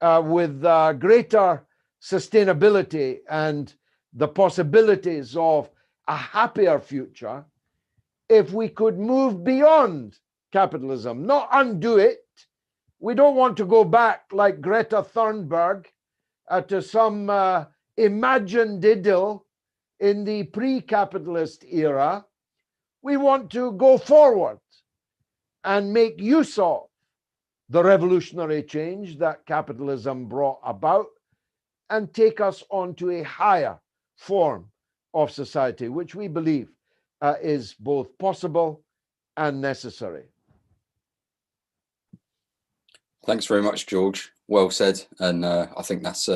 with greater sustainability and the possibilities of a happier future if we could move beyond capitalism, not undo it. We don't want to go back like Greta Thunberg to some imagined idyll in the pre-capitalist era. We want to go forward and make use of the revolutionary change that capitalism brought about and take us onto a higher form of society, which we believe is both possible and necessary. Thanks very much, George. Well said, and I think that's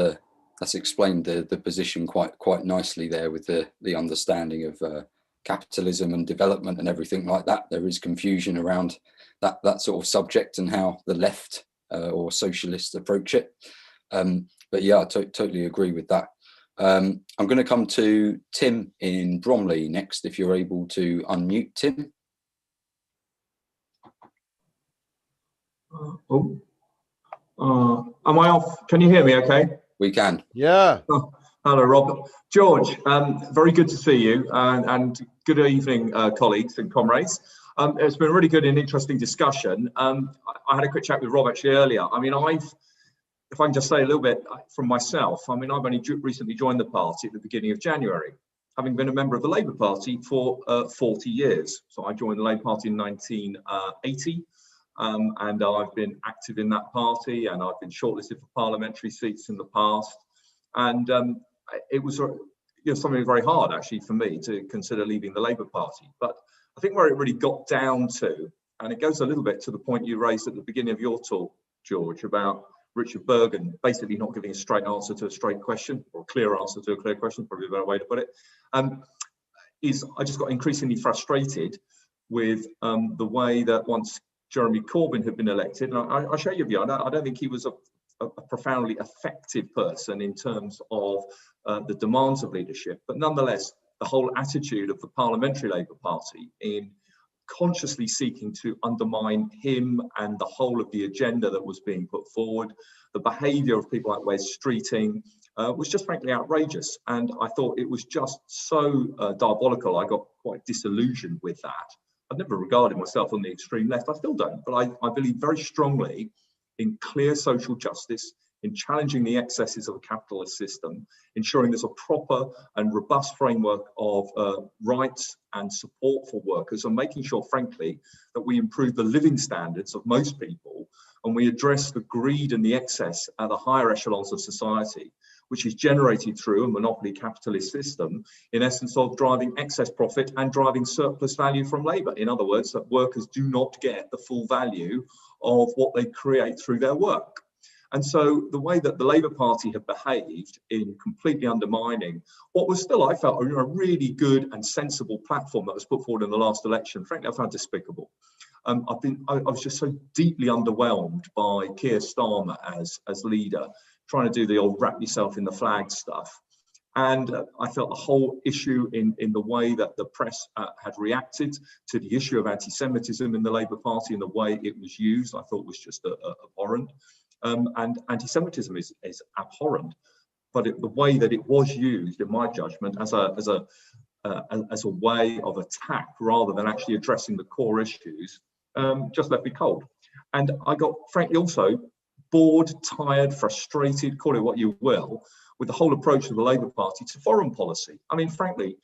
explained the position quite nicely there with the understanding of capitalism and development and everything like that. There is confusion around that sort of subject and how the left or socialist approach it. But yeah, I totally agree with that. I'm going to come to Tim in Bromley next, if you're able to unmute, Tim. Am I off? Can you hear me okay? We can. Yeah. Oh, hello, Rob. George, very good to see you, and good evening, colleagues and comrades. It's been a really good and interesting discussion. I had a quick chat with Rob actually earlier. I mean, if I can just say a little bit from myself, I mean, I've only recently joined the party at the beginning of January, having been a member of the Labour Party for 40 years. So I joined the Labour Party in 1980. And I've been active in that party, and I've been shortlisted for parliamentary seats in the past. And it was something very hard actually for me to consider leaving the Labour Party. But I think where it really got down to, and it goes a little bit to the point you raised at the beginning of your talk, George, about Richard Bergen basically not giving a straight answer to a straight question, or a clear answer to a clear question, probably a better way to put it, is I just got increasingly frustrated with the way that once Jeremy Corbyn had been elected, and I share your view, I don't think he was a profoundly effective person in terms of the demands of leadership, but nonetheless, the whole attitude of the Parliamentary Labour Party in consciously seeking to undermine him and the whole of the agenda that was being put forward, the behaviour of people like Wes Streeting was just frankly outrageous. And I thought it was just so diabolical, I got quite disillusioned with that. I've never regarded myself on the extreme left, I still don't, but I believe very strongly in clear social justice, in challenging the excesses of a capitalist system, ensuring there's a proper and robust framework of rights and support for workers, and making sure, frankly, that we improve the living standards of most people, and we address the greed and the excess at the higher echelons of society, which is generated through a monopoly capitalist system, in essence of driving excess profit and driving surplus value from labour. In other words, that workers do not get the full value of what they create through their work. And so the way that the Labour Party have behaved in completely undermining what was still, I felt, a really good and sensible platform that was put forward in the last election, frankly, I found despicable. I was just so deeply underwhelmed by Keir Starmer as leader, trying to do the old wrap yourself in the flag stuff. And I felt the whole issue in the way that the press had reacted to the issue of anti-Semitism in the Labour Party and the way it was used, I thought was just abhorrent. And anti-Semitism is abhorrent, but the way that it was used, in my judgment, as a way of attack rather than actually addressing the core issues, just left me cold. And I got, frankly, also bored, tired, frustrated, call it what you will, with the whole approach of the Labour Party to foreign policy. I mean, frankly,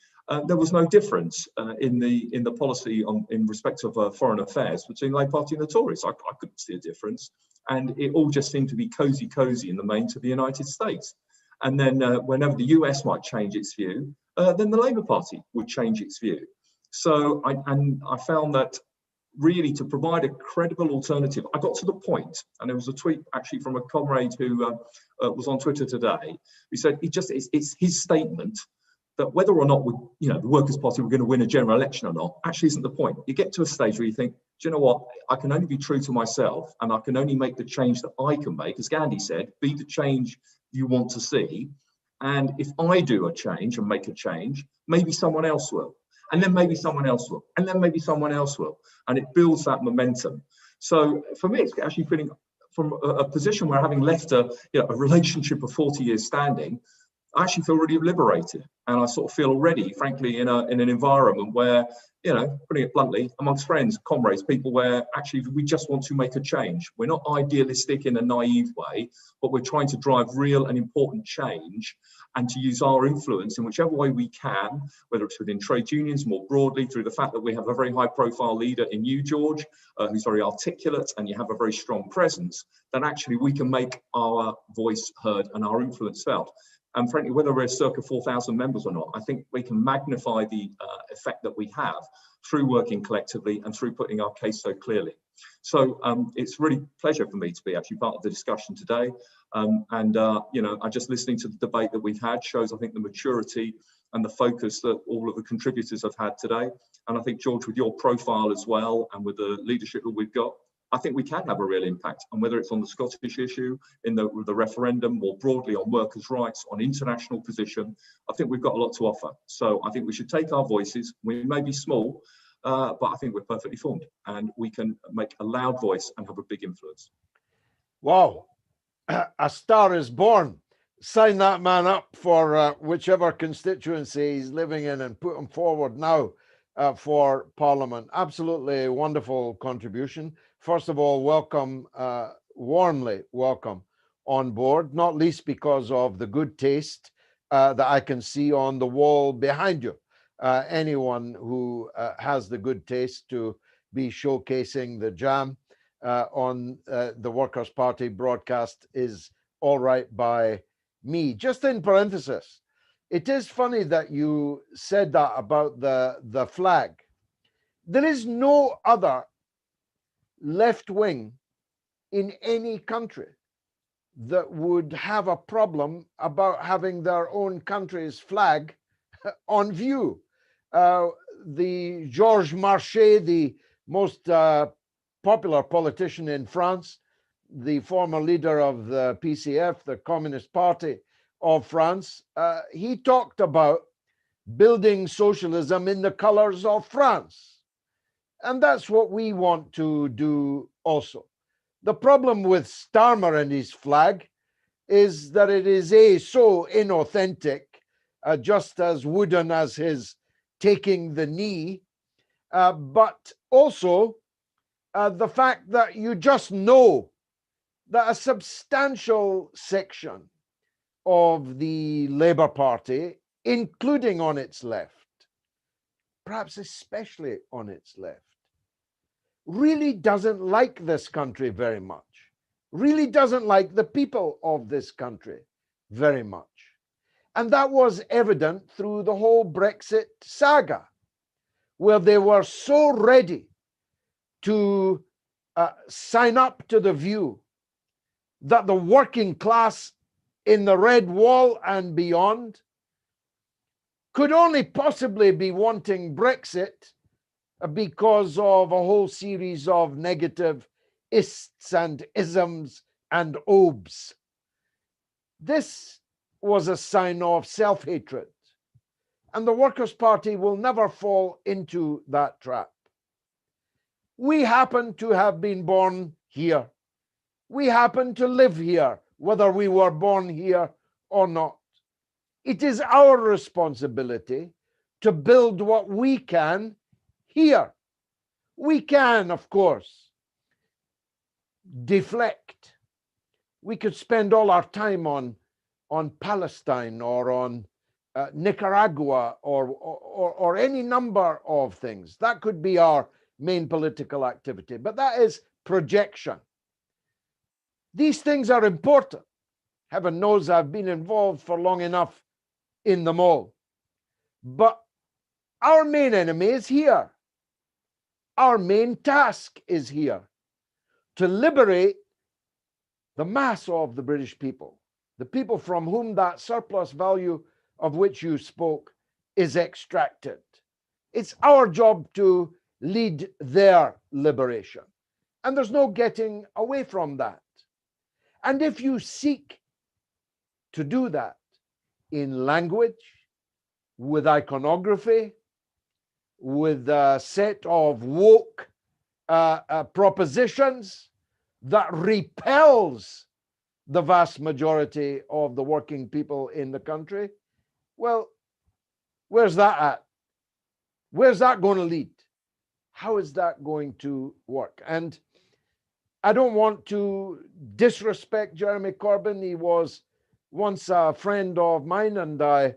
there was no difference in the policy in respect of foreign affairs between the Labour Party and the Tories. I couldn't see a difference. And it all just seemed to be cozy in the main to the United States. And then whenever the US might change its view, then the Labour Party would change its view. So I found that really to provide a credible alternative, I got to the point, and there was a tweet actually from a comrade who was on Twitter today, who said it's his statement that whether or not the Workers' Party were going to win a general election or not, actually isn't the point. You get to a stage where you think, do you know what? I can only be true to myself, and I can only make the change that I can make. As Gandhi said, be the change you want to see. And if I do a change and make a change, maybe someone else will. And then maybe someone else will. And then maybe someone else will. And it builds that momentum. So for me, it's actually feeling from a position where, having left a relationship of 40 years standing, I actually feel really liberated. And I sort of feel already, frankly, in an environment where, putting it bluntly, amongst friends, comrades, people where actually we just want to make a change. We're not idealistic in a naive way, but we're trying to drive real and important change and to use our influence in whichever way we can, whether it's within trade unions more broadly, through the fact that we have a very high profile leader in you, George, who's very articulate, and you have a very strong presence, then actually we can make our voice heard and our influence felt. And frankly, whether we're circa 4,000 members or not, I think we can magnify the effect that we have through working collectively and through putting our case so clearly. So it's really a pleasure for me to be actually part of the discussion today. I just listening to the debate that we've had shows, I think, the maturity and the focus that all of the contributors have had today. And I think, George, with your profile as well, and with the leadership that we've got, I think we can have a real impact. And whether it's on the Scottish issue, in the referendum, more broadly on workers' rights, on international position, I think we've got a lot to offer. So I think we should take our voices. We may be small, but I think we're perfectly formed and we can make a loud voice and have a big influence. Wow, a star is born. Sign that man up for whichever constituency he's living in and put him forward now for Parliament. Absolutely wonderful contribution. First of all, welcome, warmly welcome on board, not least because of the good taste that I can see on the wall behind you. Anyone who has the good taste to be showcasing the jam on the Workers' Party broadcast is all right by me. Just in parenthesis, it is funny that you said that about the flag. There is no other left wing in any country that would have a problem about having their own country's flag on view. The Georges Marchais, the most popular politician in France, the former leader of the PCF, the Communist Party of France, he talked about building socialism in the colors of France. And that's what we want to do also. The problem with Starmer and his flag is that it is so inauthentic, just as wooden as his taking the knee, but also the fact that you just know that a substantial section of the Labour Party, including on its left, perhaps especially on its left, really doesn't like this country very much, really doesn't like the people of this country very much. And that was evident through the whole Brexit saga, where they were so ready to sign up to the view that the working class in the Red Wall and beyond could only possibly be wanting Brexit because of a whole series of negative ists and isms and obes. This was a sign of self-hatred, and the Workers' Party will never fall into that trap. We happen to have been born here. We happen to live here, whether we were born here or not. It is our responsibility to build what we can here. We can, of course, deflect. We could spend all our time on Palestine or on Nicaragua or any number of things. That could be our main political activity, but that is projection. These things are important. Heaven knows I've been involved for long enough in them all. But our main enemy is here. Our main task is here, to liberate the mass of the British people, the people from whom that surplus value of which you spoke is extracted. It's our job to lead their liberation. And there's no getting away from that. And if you seek to do that in language, with iconography, with a set of woke propositions that repels the vast majority of the working people in the country, well, where's that at? Where's that going to lead? How is that going to work? And I don't want to disrespect Jeremy Corbyn. He was once a friend of mine, and I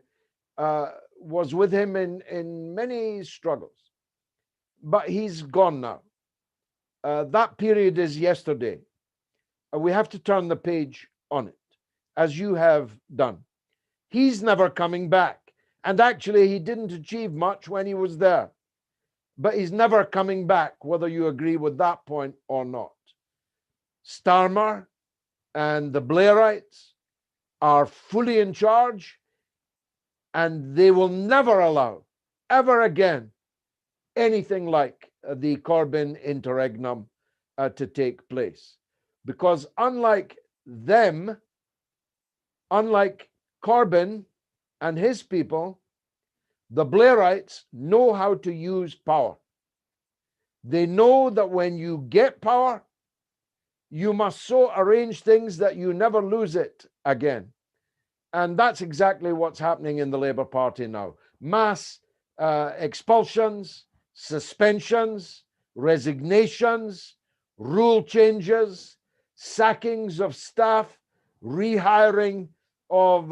was with him in many struggles. But he's gone now. That period is yesterday. We have to turn the page on it, as you have done. He's never coming back. And actually, he didn't achieve much when he was there. But he's never coming back, whether you agree with that point or not. Starmer and the Blairites are fully in charge, and they will never allow, ever again, anything like the Corbyn interregnum to take place. Because unlike them, unlike Corbyn and his people, the Blairites know how to use power. They know that when you get power, you must so arrange things that you never lose it again. And that's exactly what's happening in the Labour Party now. Mass expulsions, suspensions, resignations, rule changes, sackings of staff, rehiring of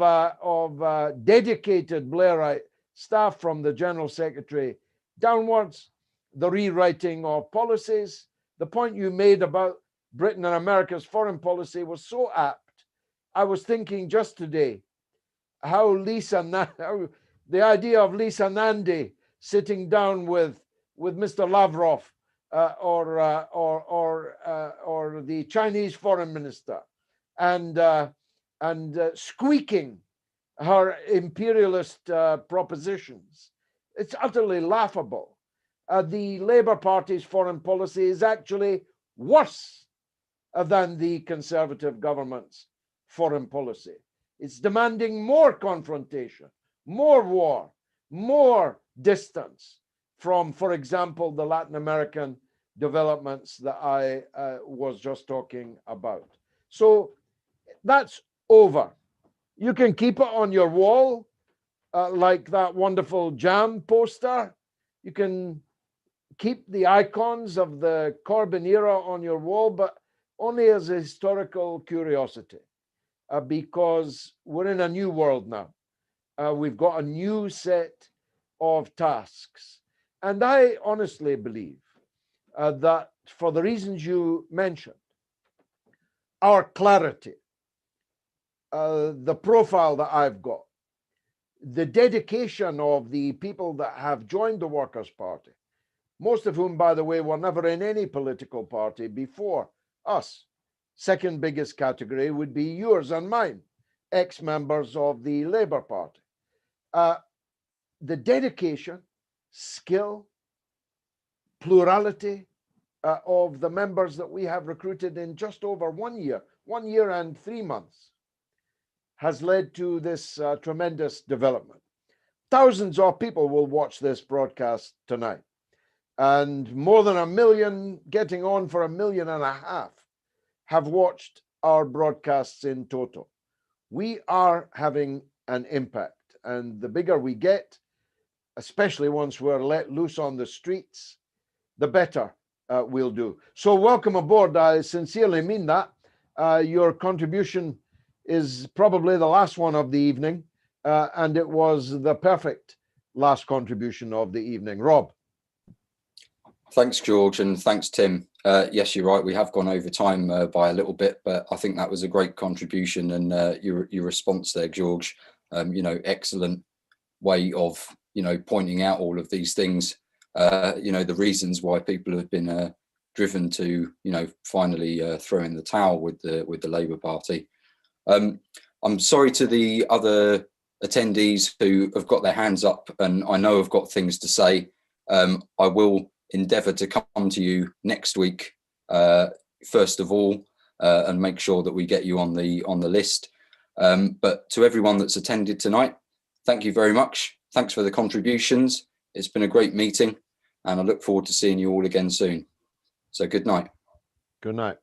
dedicated Blairite staff from the General Secretary downwards, the rewriting of policies. The point you made about Britain and America's foreign policy was so apt. I was thinking just today how the idea of Lisa Nandy sitting down with Mr. Lavrov or the Chinese foreign minister and squeaking her imperialist propositions. It's utterly laughable. The Labour Party's foreign policy is actually worse than the Conservative government's foreign policy. It's demanding more confrontation, more war, more distance from, for example, the Latin American developments that I was just talking about. So that's over. You can keep it on your wall, like that wonderful Jam poster. You can keep the icons of the Corbyn era on your wall, but only as a historical curiosity, because we're in a new world now. We've got a new set of tasks. And I honestly believe that for the reasons you mentioned, our clarity, the profile that I've got, the dedication of the people that have joined the Workers' Party, most of whom, by the way, were never in any political party before us. Second biggest category would be yours and mine, ex-members of the Labour Party. The dedication, skill, plurality of the members that we have recruited in just over 1 year and 3 months, has led to this tremendous development. Thousands of people will watch this broadcast tonight, and more than 1 million, getting on for 1.5 million, have watched our broadcasts in total. We are having an impact, and the bigger we get, especially once we're let loose on the streets, the better we'll do. So welcome aboard. I sincerely mean that. Your contribution is probably the last one of the evening, and it was the perfect last contribution of the evening. Rob. Thanks, George, and thanks, Tim. Yes, you're right. We have gone over time by a little bit, but I think that was a great contribution, and your response there, George, excellent way of, pointing out all of these things, the reasons why people have been driven to, finally throw in the towel with the Labour Party. I'm sorry to the other attendees who have got their hands up and I know have got things to say. I will endeavour to come to you next week, first of all, and make sure that we get you on the list. But to everyone that's attended tonight, thank you very much. Thanks for the contributions. It's been a great meeting, and I look forward to seeing you all again soon. So good night. Good night.